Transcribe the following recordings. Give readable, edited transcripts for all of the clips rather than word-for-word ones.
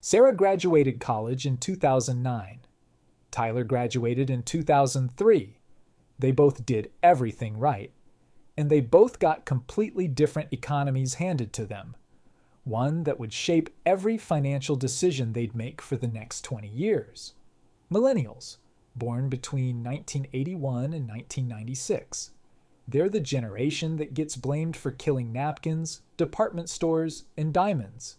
Sarah graduated college in 2009. Tyler graduated in 2003. They both did everything right. And they both got completely different economies handed to them. One that would shape every financial decision they'd make for the next 20 years. Millennials, born between 1981 and 1996. They're the generation that gets blamed for killing napkins, department stores, and diamonds,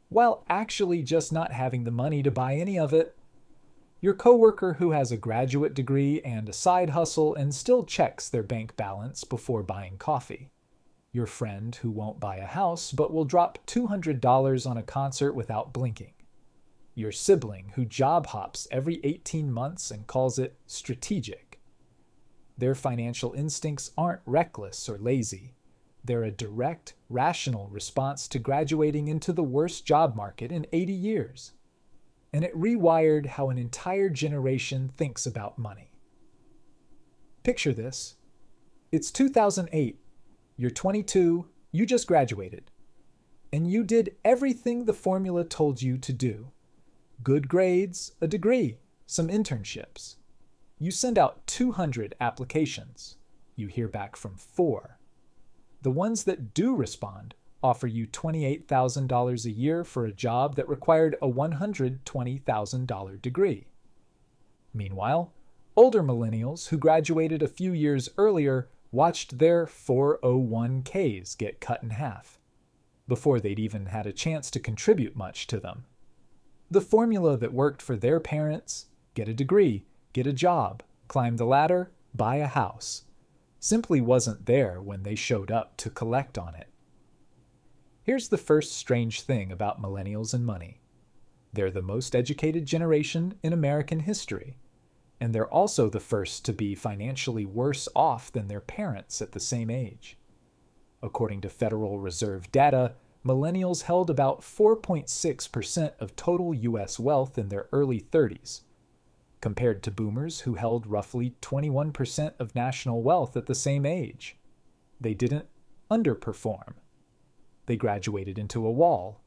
while actually just not having the money to buy any of it. Your coworker who has a graduate degree and a side hustle and still checks their bank balance before buying coffee. Your friend who won't buy a house but will drop $200 on a concert without blinking. Your sibling who job hops every 18 months and calls it strategic. Their financial instincts aren't reckless or lazy. They're a direct, rational response to graduating into the worst job market in 80 years. And it rewired how an entire generation thinks about money. Picture this. It's 2008. You're 22, you just graduated. And you did everything the formula told you to do. Good grades, a degree, some internships. You send out 200 applications. You hear back from 4. The ones that do respond offer you $28,000 a year for a job that required a $120,000 degree. Meanwhile, older millennials who graduated a few years earlier watched their 401ks get cut in half before they'd even had a chance to contribute much to them. The formula that worked for their parents, get a degree, get a job, climb the ladder, buy a house, simply wasn't there when they showed up to collect on it. Here's the first strange thing about millennials and money. They're the most educated generation in American history, and they're also the first to be financially worse off than their parents at the same age. According to Federal Reserve data, millennials held about 4.6% of total U.S. wealth in their early 30s, compared to boomers who held roughly 21% of national wealth at the same age. They didn't underperform. They graduated into a wall.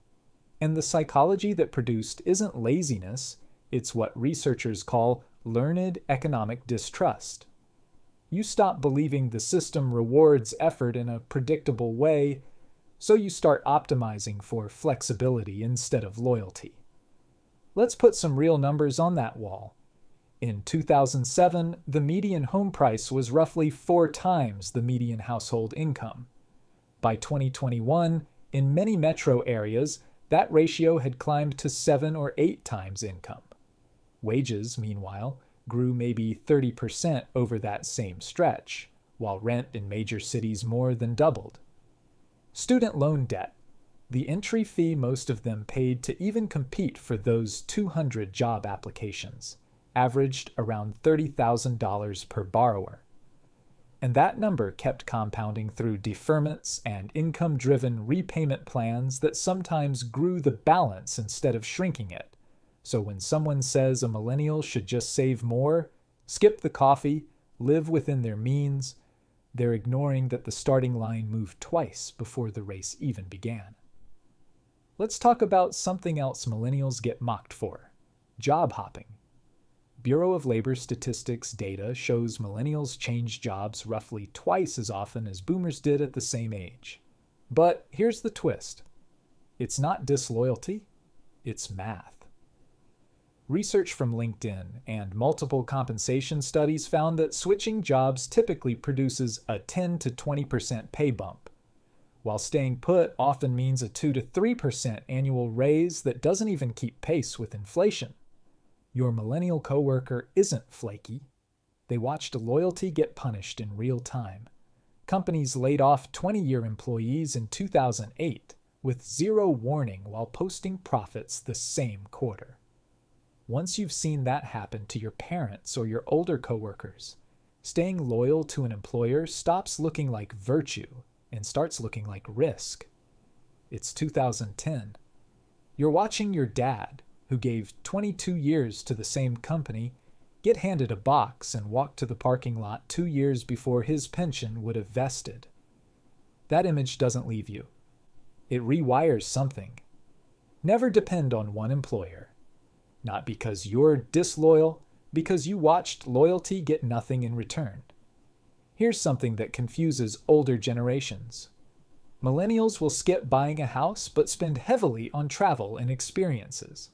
And the psychology that produced isn't laziness, it's what researchers call learned economic distrust. You stop believing the system rewards effort in a predictable way, so you start optimizing for flexibility instead of loyalty. Let's put some real numbers on that wall. In 2007, the median home price was roughly 4 times the median household income. By 2021, in many metro areas, that ratio had climbed to 7 or 8 times income. Wages, meanwhile, grew maybe 30% over that same stretch, while rent in major cities more than doubled. Student loan debt, the entry fee most of them paid to even compete for those 200 job applications, averaged around $30,000 per borrower. And that number kept compounding through deferments and income-driven repayment plans that sometimes grew the balance instead of shrinking it. So when someone says a millennial should just save more, skip the coffee, live within their means, they're ignoring that the starting line moved twice before the race even began. Let's talk about something else millennials get mocked for: job hopping. Bureau of Labor Statistics data shows millennials change jobs roughly twice as often as boomers did at the same age. But here's the twist. It's not disloyalty, it's math. Research from LinkedIn and multiple compensation studies found that switching jobs typically produces a 10 to 20% pay bump, while staying put often means a 2 to 3% annual raise that doesn't even keep pace with inflation. Your millennial coworker isn't flaky. They watched loyalty get punished in real time. Companies laid off 20-year employees in 2008 with zero warning while posting profits the same quarter. Once you've seen that happen to your parents or your older coworkers, staying loyal to an employer stops looking like virtue and starts looking like risk. It's 2010. You're watching your dad, who gave 22 years to the same company, get handed a box and walk to the parking lot 2 years before his pension would have vested. That image doesn't leave you. It rewires something. Never depend on one employer. Not because you're disloyal, because you watched loyalty get nothing in return. Here's something that confuses older generations. Millennials will skip buying a house but spend heavily on travel and experiences.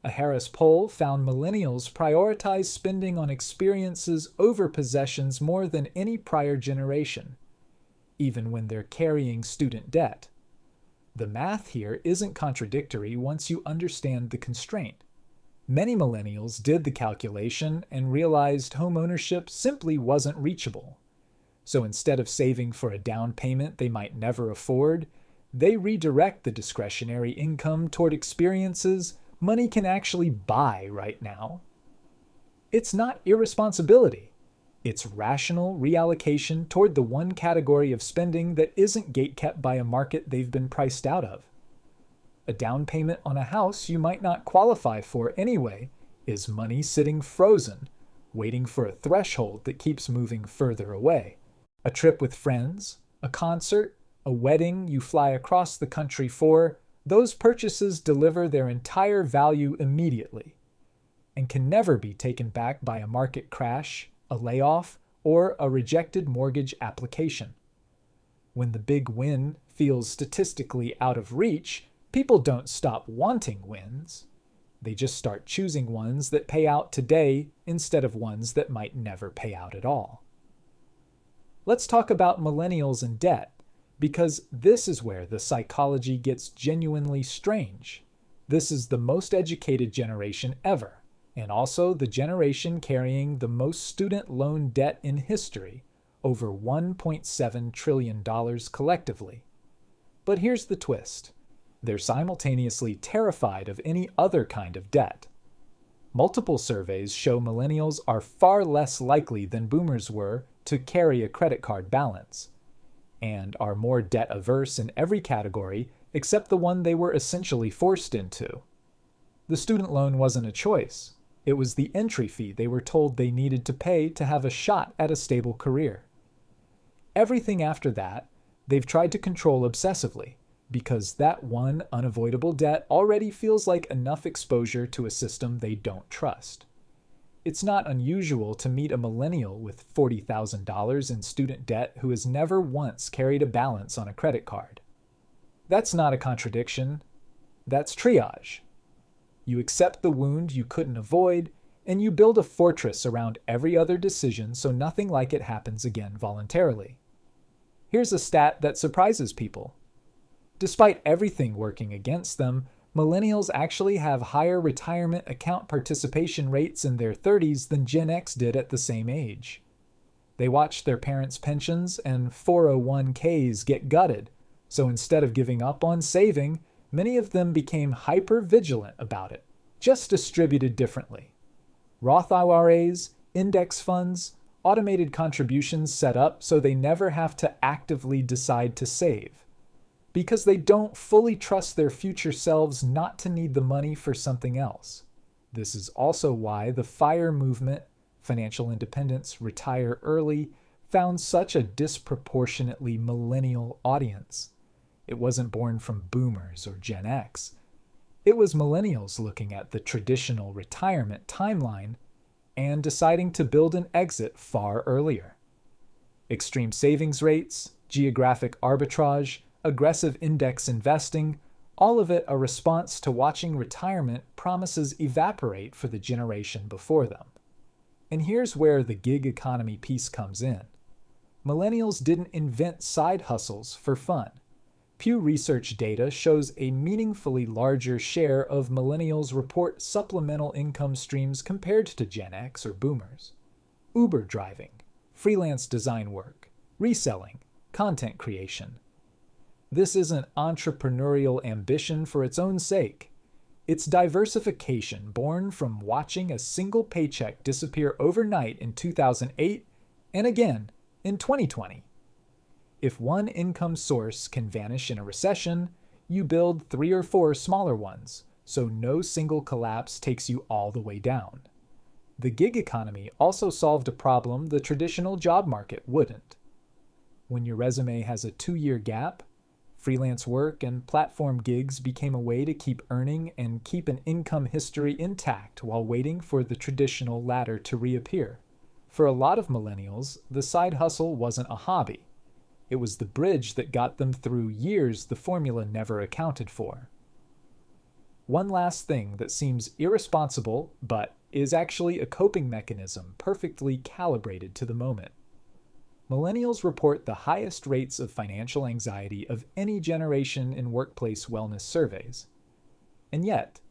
A Harris poll found millennials prioritize spending on experiences over possessions more than any prior generation, even when they're carrying student debt. The math here isn't contradictory once you understand the constraint. Many millennials did the calculation and realized homeownership simply wasn't reachable. So instead of saving for a down payment they might never afford, they redirect the discretionary income toward experiences money can actually buy right now. It's not irresponsibility. It's rational reallocation toward the one category of spending that isn't gatekept by a market they've been priced out of. A down payment on a house you might not qualify for anyway is money sitting frozen, waiting for a threshold that keeps moving further away. A trip with friends, a concert, a wedding you fly across the country for, those purchases deliver their entire value immediately and can never be taken back by a market crash, a layoff, or a rejected mortgage application. When the big win feels statistically out of reach, people don't stop wanting wins. They just start choosing ones that pay out today instead of ones that might never pay out at all. Let's talk about millennials and debt, because this is where the psychology gets genuinely strange. This is the most educated generation ever, and also the generation carrying the most student loan debt in history, over $1.7 trillion collectively. But here's the twist. They're simultaneously terrified of any other kind of debt. Multiple surveys show millennials are far less likely than boomers were to carry a credit card balance, and are more debt-averse in every category except the one they were essentially forced into. The student loan wasn't a choice. It was the entry fee they were told they needed to pay to have a shot at a stable career. Everything after that, they've tried to control obsessively, because that one unavoidable debt already feels like enough exposure to a system they don't trust. It's not unusual to meet a millennial with $40,000 in student debt who has never once carried a balance on a credit card. That's not a contradiction. That's triage. You accept the wound you couldn't avoid, and you build a fortress around every other decision so nothing like it happens again voluntarily. Here's a stat that surprises people. Despite everything working against them, millennials actually have higher retirement account participation rates in their 30s than Gen X did at the same age. They watched their parents' pensions and 401ks get gutted, so instead of giving up on saving, many of them became hyper-vigilant about it, just distributed differently. Roth IRAs, index funds, automated contributions set up so they never have to actively decide to save, because they don't fully trust their future selves not to need the money for something else. This is also why the FIRE movement, financial independence, retire early, found such a disproportionately millennial audience. It wasn't born from boomers or Gen X. It was millennials looking at the traditional retirement timeline and deciding to build an exit far earlier. Extreme savings rates, geographic arbitrage, aggressive index investing, all of it a response to watching retirement promises evaporate for the generation before them. And here's where the gig economy piece comes in. Millennials didn't invent side hustles for fun. Pew Research data shows a meaningfully larger share of millennials report supplemental income streams compared to Gen X or boomers. Uber driving, freelance design work, reselling, content creation. This isn't entrepreneurial ambition for its own sake. It's diversification born from watching a single paycheck disappear overnight in 2008 and again in 2020. If one income source can vanish in a recession, you build 3 or 4 smaller ones, so no single collapse takes you all the way down. The gig economy also solved a problem the traditional job market wouldn't. When your resume has a 2-year gap, Freelance work and platform gigs became a way to keep earning and keep an income history intact while waiting for the traditional ladder to reappear. For a lot of millennials, the side hustle wasn't a hobby. It was the bridge that got them through years the formula never accounted for. One last thing that seems irresponsible, but is actually a coping mechanism perfectly calibrated to the moment. Millennials report the highest rates of financial anxiety of any generation in workplace wellness surveys. And yet,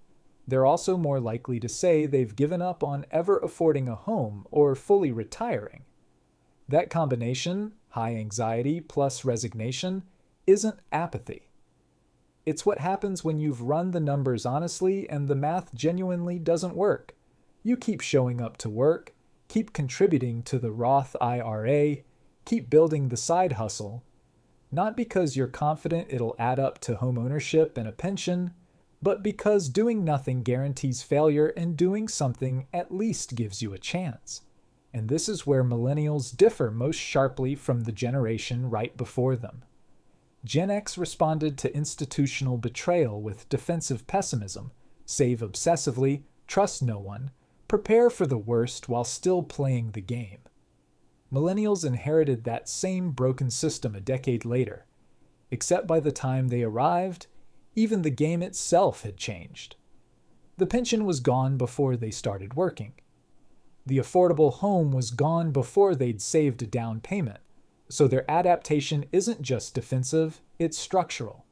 they're also more likely to say they've given up on ever affording a home or fully retiring. That combination, high anxiety plus resignation, isn't apathy. It's what happens when you've run the numbers honestly and the math genuinely doesn't work. You keep showing up to work, keep contributing to the Roth IRA, keep building the side hustle, not because you're confident it'll add up to homeownership and a pension, but because doing nothing guarantees failure and doing something at least gives you a chance. And this is where millennials differ most sharply from the generation right before them. Gen X responded to institutional betrayal with defensive pessimism, save obsessively, trust no one, prepare for the worst while still playing the game. Millennials inherited that same broken system a decade later, except by the time they arrived, even the game itself had changed. The pension was gone before they started working. The affordable home was gone before they'd saved a down payment, so their adaptation isn't just defensive, it's structural.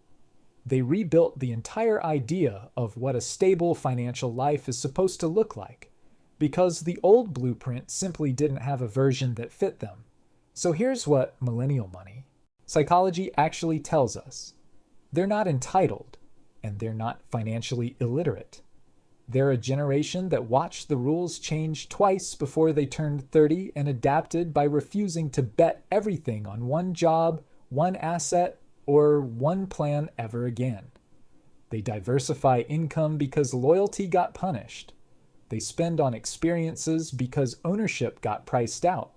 They rebuilt the entire idea of what a stable financial life is supposed to look like, because the old blueprint simply didn't have a version that fit them. So here's what millennial money psychology actually tells us. They're not entitled, and they're not financially illiterate. They're a generation that watched the rules change twice before they turned 30 and adapted by refusing to bet everything on one job, one asset, or one plan ever again. They diversify income because loyalty got punished. They spend on experiences because ownership got priced out.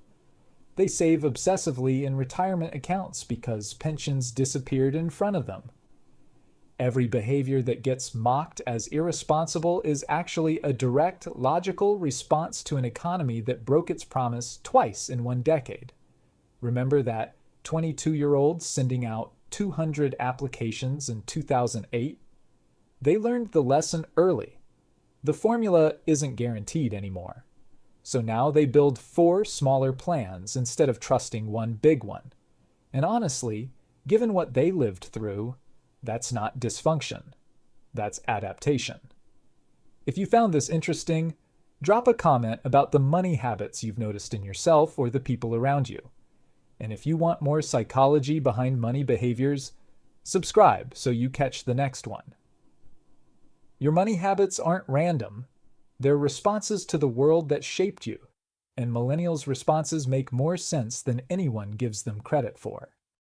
They save obsessively in retirement accounts because pensions disappeared in front of them. Every behavior that gets mocked as irresponsible is actually a direct, logical response to an economy that broke its promise twice in one decade. Remember that 22-year-old sending out 200 applications in 2008? They learned the lesson early. The formula isn't guaranteed anymore. So now they build 4 smaller plans instead of trusting one big one. And honestly, given what they lived through, that's not dysfunction. That's adaptation. If you found this interesting, drop a comment about the money habits you've noticed in yourself or the people around you. And if you want more psychology behind money behaviors, subscribe so you catch the next one. Your money habits aren't random. They're responses to the world that shaped you, and millennials' responses make more sense than anyone gives them credit for.